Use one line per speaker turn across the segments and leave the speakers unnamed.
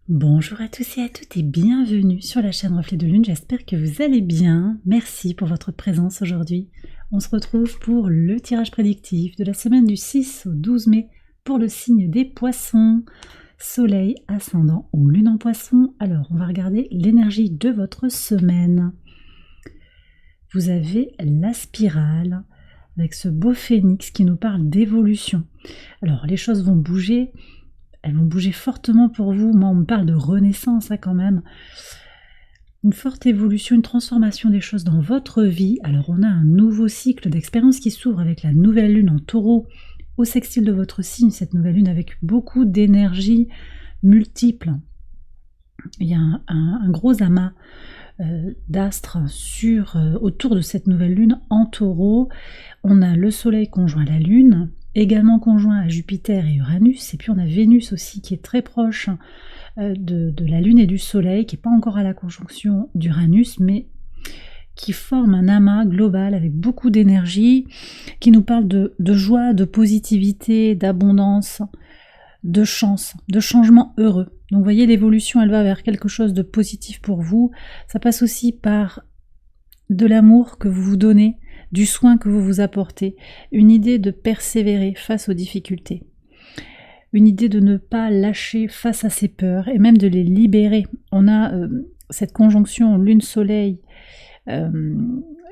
Bonjour à tous et à toutes et bienvenue sur la chaîne Reflet de Lune, j'espère que vous allez bien. Merci pour votre présence aujourd'hui. On se retrouve pour le tirage prédictif de la semaine du 6 au 12 mai pour le signe des poissons, soleil, ascendant ou lune en poisson. Alors on va regarder l'énergie de votre semaine. Vous avez la spirale avec ce beau phénix qui nous parle d'évolution. Alors les choses vont bouger. Elles vont bouger fortement pour vous. Moi, on me parle de renaissance, quand même. Une forte évolution, une transformation des choses dans votre vie. Alors, on a un nouveau cycle d'expérience qui s'ouvre avec la nouvelle lune en taureau au sextile de votre signe. Cette nouvelle lune avec beaucoup d'énergie multiple. Il y a un gros amas d'astres autour de cette nouvelle lune en taureau. On a le soleil conjoint à la lune, également conjoint à Jupiter et Uranus, et puis on a Vénus aussi qui est très proche de la lune et du soleil, qui n'est pas encore à la conjonction d'Uranus, mais qui forme un amas global avec beaucoup d'énergie, qui nous parle de joie, de positivité, d'abondance, de chance, de changement heureux. Donc vous voyez, l'évolution, elle va vers quelque chose de positif pour vous. Ça passe aussi par de l'amour que vous vous donnez, du soin que vous vous apportez, une idée de persévérer face aux difficultés, une idée de ne pas lâcher face à ses peurs et même de les libérer. On a cette conjonction Lune-Soleil,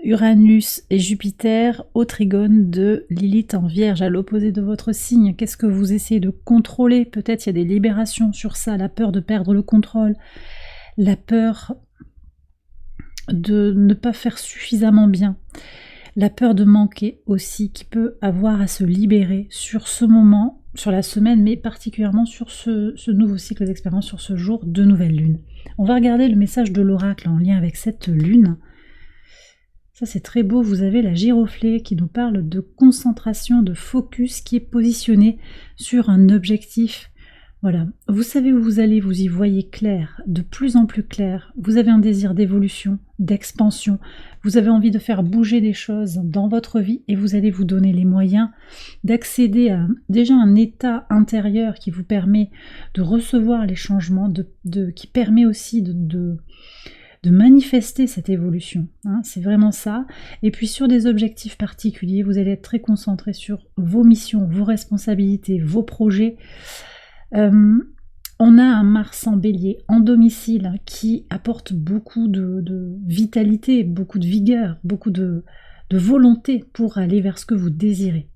Uranus et Jupiter au trigone de Lilith en Vierge, à l'opposé de votre signe. Qu'est-ce que vous essayez de contrôler? Peut-être il y a des libérations sur ça, la peur de perdre le contrôle, la peur de ne pas faire suffisamment bien, la peur de manquer aussi, qui peut avoir à se libérer sur ce moment, sur la semaine, mais particulièrement sur ce nouveau cycle d'expérience, sur ce jour de nouvelle lune. On va regarder le message de l'oracle en lien avec cette lune. Ça c'est très beau, vous avez la giroflée qui nous parle de concentration, de focus qui est positionné sur un objectif. Voilà, vous savez où vous allez, vous y voyez clair, de plus en plus clair. Vous avez un désir d'évolution, d'expansion. Vous avez envie de faire bouger des choses dans votre vie et vous allez vous donner les moyens d'accéder à déjà un état intérieur qui vous permet de recevoir les changements, qui permet aussi de manifester cette évolution. C'est vraiment ça. Et puis sur des objectifs particuliers, vous allez être très concentré sur vos missions, vos responsabilités, vos projets. On a un Mars en Bélier, en domicile, qui apporte beaucoup de vitalité, beaucoup de vigueur, beaucoup de volonté pour aller vers ce que vous désirez.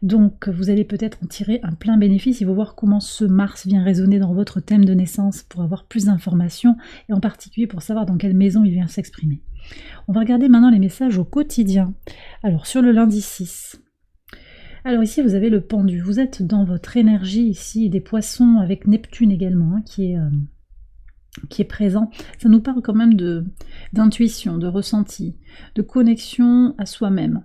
Donc vous allez peut-être en tirer un plein bénéfice. Il faut voir comment ce Mars vient résonner dans votre thème de naissance pour avoir plus d'informations et en particulier pour savoir dans quelle maison il vient s'exprimer. On va regarder maintenant les messages au quotidien. Alors sur le lundi 6... Alors ici vous avez le pendu, vous êtes dans votre énergie ici, des poissons avec Neptune également qui est présent. Ça nous parle quand même d'intuition, de ressenti, de connexion à soi-même.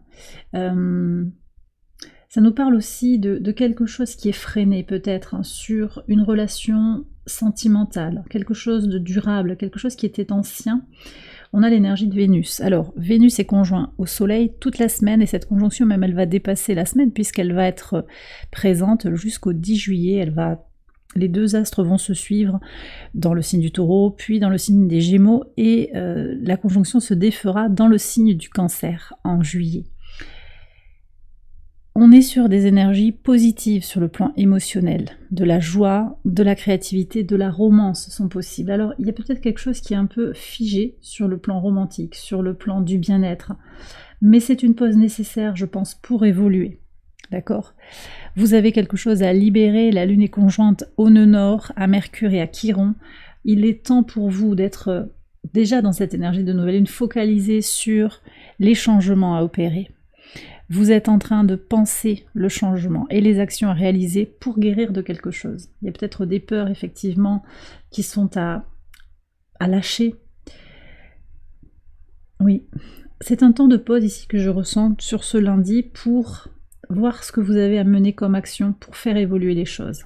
Ça nous parle aussi de quelque chose qui est freiné peut-être sur une relation sentimentale, quelque chose de durable, quelque chose qui était ancien. On a l'énergie de Vénus. Alors, Vénus est conjoint au Soleil toute la semaine, et cette conjonction même, elle va dépasser la semaine, puisqu'elle va être présente jusqu'au 10 juillet. Les deux astres vont se suivre dans le signe du Taureau, puis dans le signe des Gémeaux, et la conjonction se défera dans le signe du Cancer en juillet. On est sur des énergies positives sur le plan émotionnel, de la joie, de la créativité, de la romance sont possibles. Alors il y a peut-être quelque chose qui est un peu figé sur le plan romantique, sur le plan du bien-être, mais c'est une pause nécessaire, je pense, pour évoluer. D'accord? Vous avez quelque chose à libérer, la lune est conjointe au nœud nord, à Mercure et à Chiron. Il est temps pour vous d'être déjà dans cette énergie de nouvelle lune, focalisé sur les changements à opérer. Vous êtes en train de penser le changement et les actions à réaliser pour guérir de quelque chose. Il y a peut-être des peurs, effectivement, qui sont à lâcher. Oui, c'est un temps de pause ici que je ressens sur ce lundi pour voir ce que vous avez à mener comme action pour faire évoluer les choses.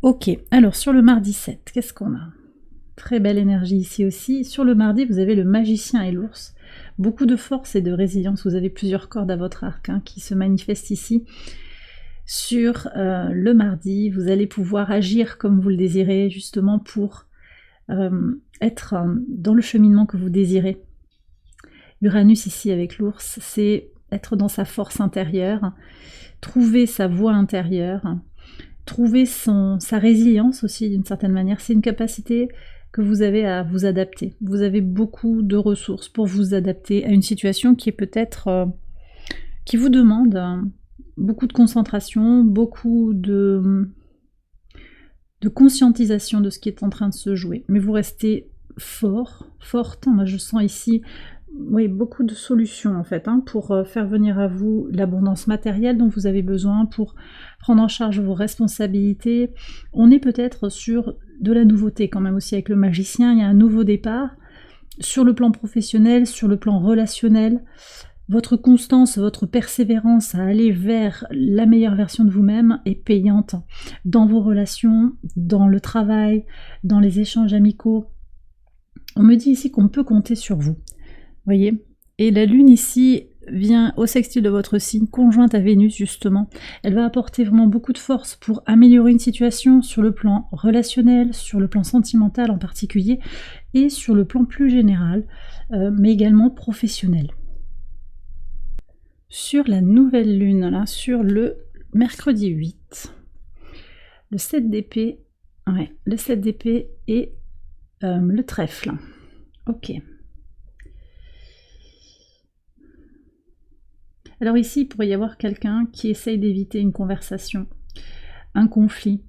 Ok, alors sur le mardi 7, qu'est-ce qu'on a? Très belle énergie ici aussi. Sur le mardi, vous avez le magicien et l'ours. Beaucoup de force et de résilience. Vous avez plusieurs cordes à votre arc qui se manifestent ici. sur le mardi, vous allez pouvoir agir comme vous le désirez, justement pour être dans le cheminement que vous désirez. Uranus ici avec l'ours, c'est être dans sa force intérieure, trouver sa voie intérieure, trouver sa résilience aussi d'une certaine manière. C'est une capacité que vous avez à vous adapter. Vous avez beaucoup de ressources pour vous adapter à une situation qui est peut-être qui vous demande beaucoup de concentration, beaucoup de conscientisation de ce qui est en train de se jouer. Mais vous restez forte. Moi je sens ici beaucoup de solutions en fait, pour faire venir à vous l'abondance matérielle dont vous avez besoin, pour prendre en charge vos responsabilités. On est peut-être sur de la nouveauté quand même aussi avec le magicien, il y a un nouveau départ sur le plan professionnel, sur le plan relationnel. Votre constance, votre persévérance à aller vers la meilleure version de vous-même est payante dans vos relations, dans le travail, dans les échanges amicaux. On me dit ici qu'on peut compter sur vous. Voyez, et la lune ici vient au sextile de votre signe, conjointe à Vénus justement. Elle va apporter vraiment beaucoup de force pour améliorer une situation sur le plan relationnel, sur le plan sentimental en particulier, et sur le plan plus général, mais également professionnel. Sur la nouvelle lune, là, sur le mercredi 8, le 7 d'épée, le 7 d'épée et le trèfle. Ok. Alors ici, il pourrait y avoir quelqu'un qui essaye d'éviter une conversation, un conflit,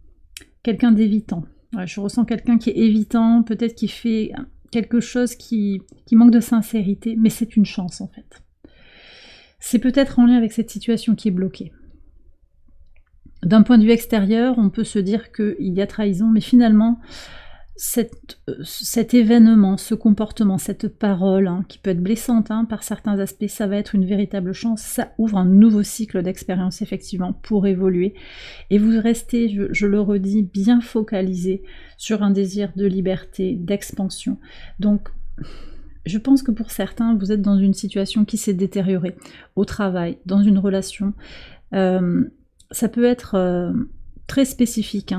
quelqu'un d'évitant. Je ressens quelqu'un qui est évitant, peut-être qui fait quelque chose qui manque de sincérité, mais c'est une chance en fait. C'est peut-être en lien avec cette situation qui est bloquée. D'un point de vue extérieur, on peut se dire qu'il y a trahison, mais finalement, cet événement, ce comportement, cette parole, qui peut être blessante par certains aspects, ça va être une véritable chance, ça ouvre un nouveau cycle d'expérience effectivement pour évoluer, et vous restez, je le redis, bien focalisé sur un désir de liberté, d'expansion. Donc, je pense que pour certains, vous êtes dans une situation qui s'est détériorée, au travail, dans une relation, ça peut être très spécifique,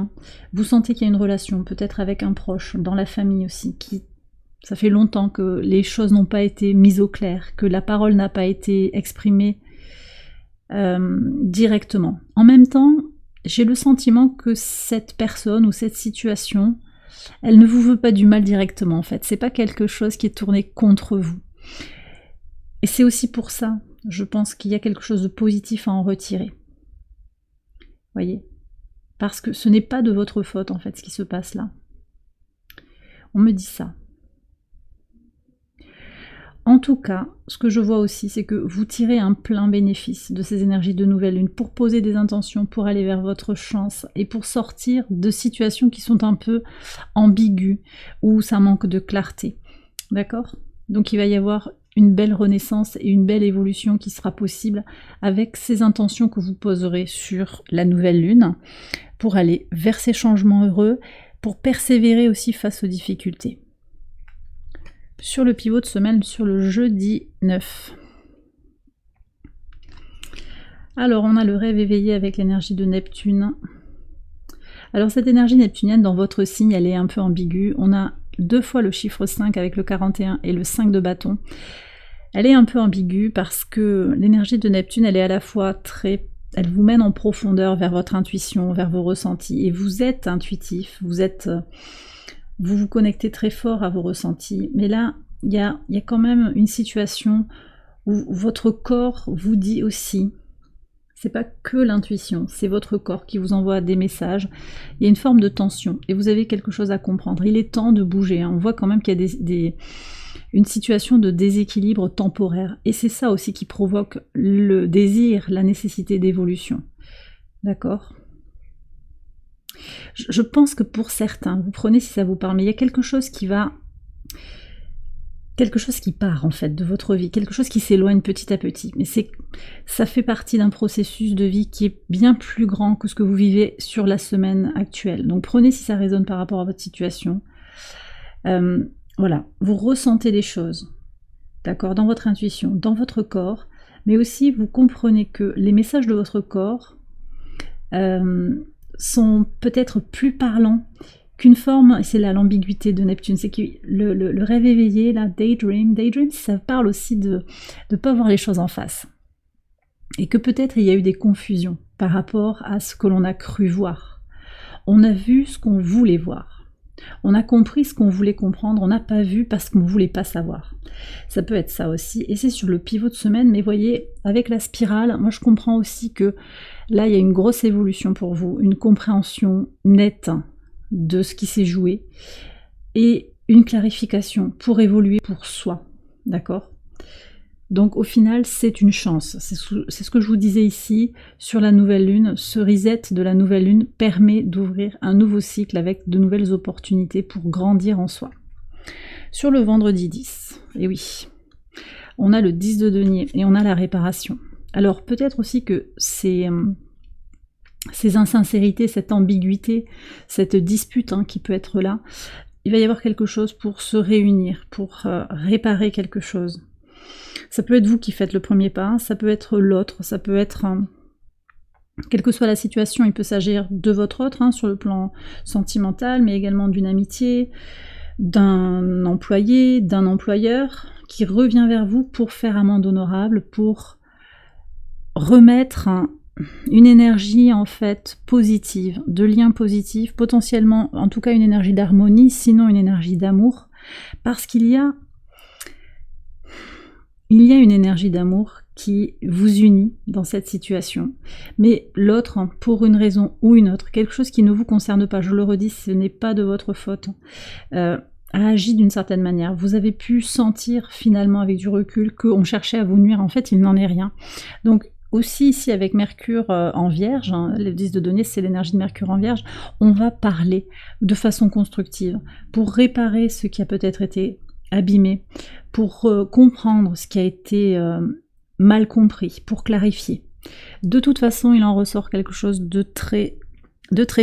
Vous sentez qu'il y a une relation, peut-être avec un proche, dans la famille aussi, ça fait longtemps que les choses n'ont pas été mises au clair, que la parole n'a pas été exprimée directement. En même temps, j'ai le sentiment que cette personne ou cette situation, elle ne vous veut pas du mal directement en fait, c'est pas quelque chose qui est tourné contre vous. Et c'est aussi pour ça, je pense qu'il y a quelque chose de positif à en retirer. Voyez ? Parce que ce n'est pas de votre faute en fait ce qui se passe là. On me dit ça. En tout cas, ce que je vois aussi, c'est que vous tirez un plein bénéfice de ces énergies de nouvelle lune pour poser des intentions, pour aller vers votre chance et pour sortir de situations qui sont un peu ambiguës, où ça manque de clarté. D'accord ? Donc il va y avoir une belle renaissance et une belle évolution qui sera possible avec ces intentions que vous poserez sur la nouvelle lune pour aller vers ces changements heureux, pour persévérer aussi face aux difficultés. Sur le pivot de semaine, sur le jeudi 9. Alors on a le rêve éveillé avec l'énergie de Neptune. Alors cette énergie neptunienne dans votre signe, elle est un peu ambiguë. On a 2 fois le chiffre 5 avec le 41 et le 5 de bâton. Elle est un peu ambiguë parce que l'énergie de Neptune, elle est à la fois elle vous mène en profondeur vers votre intuition, vers vos ressentis. Et vous êtes intuitif, vous vous connectez très fort à vos ressentis. Mais là, il y a quand même une situation où votre corps vous dit aussi, c'est pas que l'intuition, c'est votre corps qui vous envoie des messages. Il y a une forme de tension et vous avez quelque chose à comprendre. Il est temps de bouger. On voit quand même qu'il y a une situation de déséquilibre temporaire. Et c'est ça aussi qui provoque le désir, la nécessité d'évolution. D'accord ? Je pense que pour certains, vous prenez si ça vous parle, mais il y a quelque chose qui part en fait de votre vie, quelque chose qui s'éloigne petit à petit. Mais ça fait partie d'un processus de vie qui est bien plus grand que ce que vous vivez sur la semaine actuelle. Donc prenez si ça résonne par rapport à votre situation. Voilà, vous ressentez des choses, d'accord, dans votre intuition, dans votre corps, mais aussi vous comprenez que les messages de votre corps sont peut-être plus parlants qu'une forme, et c'est là l'ambiguïté de Neptune, c'est que le rêve éveillé, la daydream, ça parle aussi de ne pas voir les choses en face. Et que peut-être il y a eu des confusions par rapport à ce que l'on a cru voir. On a vu ce qu'on voulait voir. On a compris ce qu'on voulait comprendre, on n'a pas vu parce qu'on ne voulait pas savoir. Ça peut être ça aussi, et c'est sur le pivot de semaine, mais voyez, avec la spirale, moi je comprends aussi que là il y a une grosse évolution pour vous, une compréhension nette de ce qui s'est joué, et une clarification pour évoluer pour soi, d'accord ? Donc au final, c'est une chance. C'est ce que je vous disais ici sur la nouvelle lune. Ce reset de la nouvelle lune permet d'ouvrir un nouveau cycle avec de nouvelles opportunités pour grandir en soi. Sur le vendredi 10, et oui, on a le 10 de denier et on a la réparation. Alors peut-être aussi que ces insincérités, cette ambiguïté, cette dispute qui peut être là, il va y avoir quelque chose pour se réunir, pour réparer quelque chose. Ça peut être vous qui faites le premier pas, ça peut être l'autre, ça peut être, quelle que soit la situation, il peut s'agir de votre autre, sur le plan sentimental, mais également d'une amitié, d'un employé, d'un employeur, qui revient vers vous pour faire amende honorable, pour remettre une énergie en fait positive, de lien positif, potentiellement, en tout cas une énergie d'harmonie, sinon une énergie d'amour, parce qu'il y a une énergie d'amour qui vous unit dans cette situation, mais l'autre, pour une raison ou une autre, quelque chose qui ne vous concerne pas, je le redis, ce n'est pas de votre faute, a agi d'une certaine manière. Vous avez pu sentir finalement avec du recul qu'on cherchait à vous nuire, en fait il n'en est rien. Donc aussi ici avec Mercure en Vierge, le 10 de denier c'est l'énergie de Mercure en Vierge, on va parler de façon constructive pour réparer ce qui a peut-être été abîmé, pour comprendre ce qui a été mal compris, pour clarifier. De toute façon, il en ressort quelque chose de très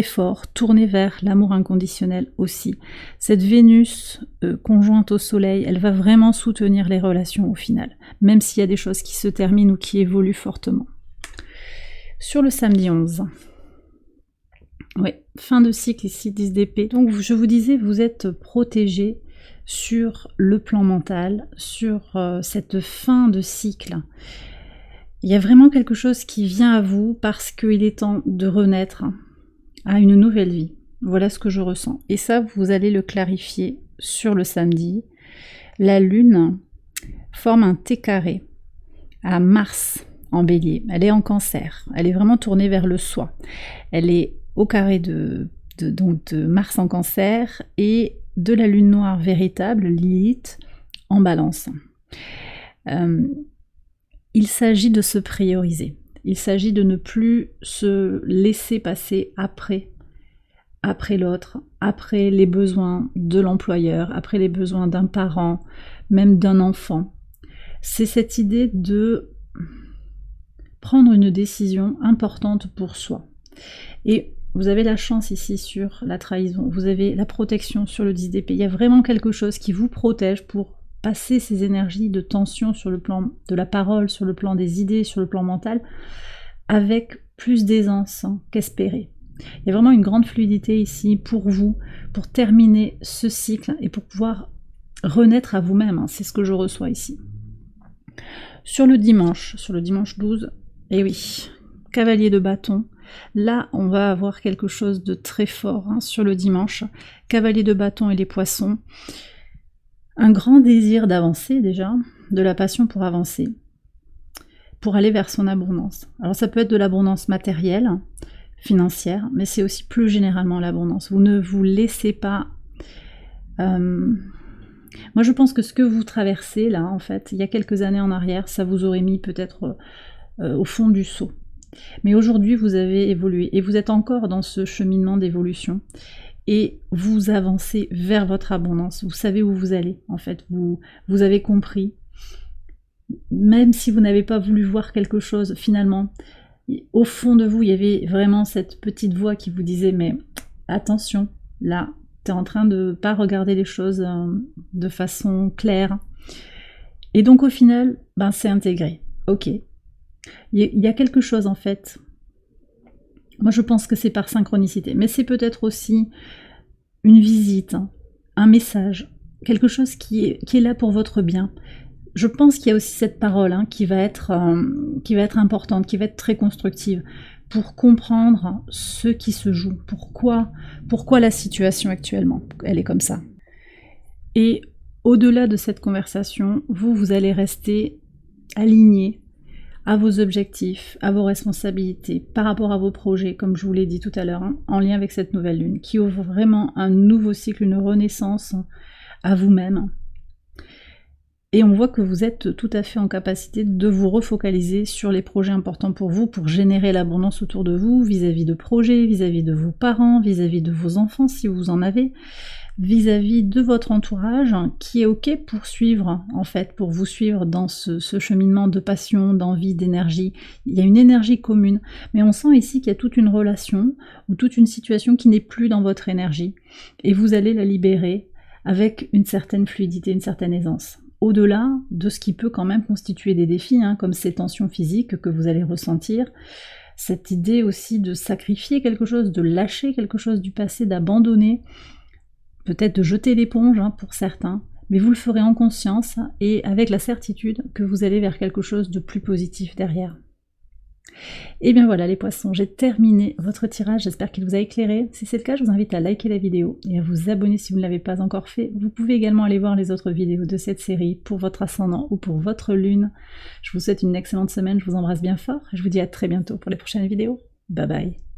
fort, tourné vers l'amour inconditionnel aussi. Cette Vénus conjointe au Soleil, elle va vraiment soutenir les relations au final, même s'il y a des choses qui se terminent ou qui évoluent fortement. Sur le samedi 11, oui, fin de cycle ici, 10 d'épée. Donc je vous disais, vous êtes protégé sur le plan mental, sur cette fin de cycle. Il y a vraiment quelque chose qui vient à vous parce qu'il est temps de renaître à une nouvelle vie. Voilà ce que je ressens. Et ça, vous allez le clarifier sur le samedi. La Lune forme un T carré à Mars en Bélier. Elle est en Cancer. Elle est vraiment tournée vers le soi. Elle est au carré de Mars en Cancer et de la lune noire véritable, Lilith, en Balance. Il s'agit de se prioriser. Il s'agit de ne plus se laisser passer après l'autre, après les besoins de l'employeur, après les besoins d'un parent, même d'un enfant. C'est cette idée de prendre une décision importante pour soi. Et vous avez la chance ici sur la trahison, vous avez la protection sur le 10 d'épée. Il y a vraiment quelque chose qui vous protège pour passer ces énergies de tension sur le plan de la parole, sur le plan des idées, sur le plan mental, avec plus d'aisance qu'espéré. Il y a vraiment une grande fluidité ici pour vous, pour terminer ce cycle et pour pouvoir renaître à vous-même. C'est ce que je reçois ici. Sur le dimanche 12, et oui, cavalier de bâton. Là, on va avoir quelque chose de très fort sur le dimanche. Cavalier de bâton et les poissons. Un grand désir d'avancer déjà, de la passion pour avancer, pour aller vers son abondance. Alors ça peut être de l'abondance matérielle, financière, mais c'est aussi plus généralement l'abondance. Vous ne vous laissez pas... Moi je pense que ce que vous traversez là, en fait, il y a quelques années en arrière, ça vous aurait mis peut-être au fond du seau. Mais aujourd'hui, vous avez évolué et vous êtes encore dans ce cheminement d'évolution et vous avancez vers votre abondance. Vous savez où vous allez, en fait. Vous avez compris. Même si vous n'avez pas voulu voir quelque chose, finalement, au fond de vous, il y avait vraiment cette petite voix qui vous disait « Mais attention, là, tu es en train de pas regarder les choses de façon claire. » Et donc, au final, c'est intégré. Ok. Il y a quelque chose en fait Moi je pense que c'est par synchronicité, mais c'est peut-être aussi une visite, un message, quelque chose qui est là pour votre bien. Je pense qu'il y a aussi cette parole qui va être importante, qui va être très constructive, pour comprendre ce qui se joue, pourquoi la situation actuellement, elle est comme ça. Et au-delà de cette conversation, vous allez rester aligné à vos objectifs, à vos responsabilités, par rapport à vos projets, comme je vous l'ai dit tout à l'heure, en lien avec cette nouvelle lune, qui ouvre vraiment un nouveau cycle, une renaissance à vous-même. Et on voit que vous êtes tout à fait en capacité de vous refocaliser sur les projets importants pour vous, pour générer l'abondance autour de vous, vis-à-vis de projets, vis-à-vis de vos parents, vis-à-vis de vos enfants, si vous en avez, vis-à-vis de votre entourage, qui est ok pour suivre, en fait, pour vous suivre dans ce cheminement de passion, d'envie, d'énergie. Il y a une énergie commune, mais on sent ici qu'il y a toute une relation, ou toute une situation qui n'est plus dans votre énergie, et vous allez la libérer avec une certaine fluidité, une certaine aisance. Au-delà de ce qui peut quand même constituer des défis, comme ces tensions physiques que vous allez ressentir, cette idée aussi de sacrifier quelque chose, de lâcher quelque chose du passé, d'abandonner, peut-être de jeter l'éponge pour certains, mais vous le ferez en conscience et avec la certitude que vous allez vers quelque chose de plus positif derrière. Et bien voilà les poissons, j'ai terminé votre tirage, j'espère qu'il vous a éclairé. Si c'est le cas, je vous invite à liker la vidéo et à vous abonner si vous ne l'avez pas encore fait. Vous pouvez également aller voir les autres vidéos de cette série pour votre ascendant ou pour votre lune. Je vous souhaite une excellente semaine, je vous embrasse bien fort et je vous dis à très bientôt pour les prochaines vidéos. Bye bye.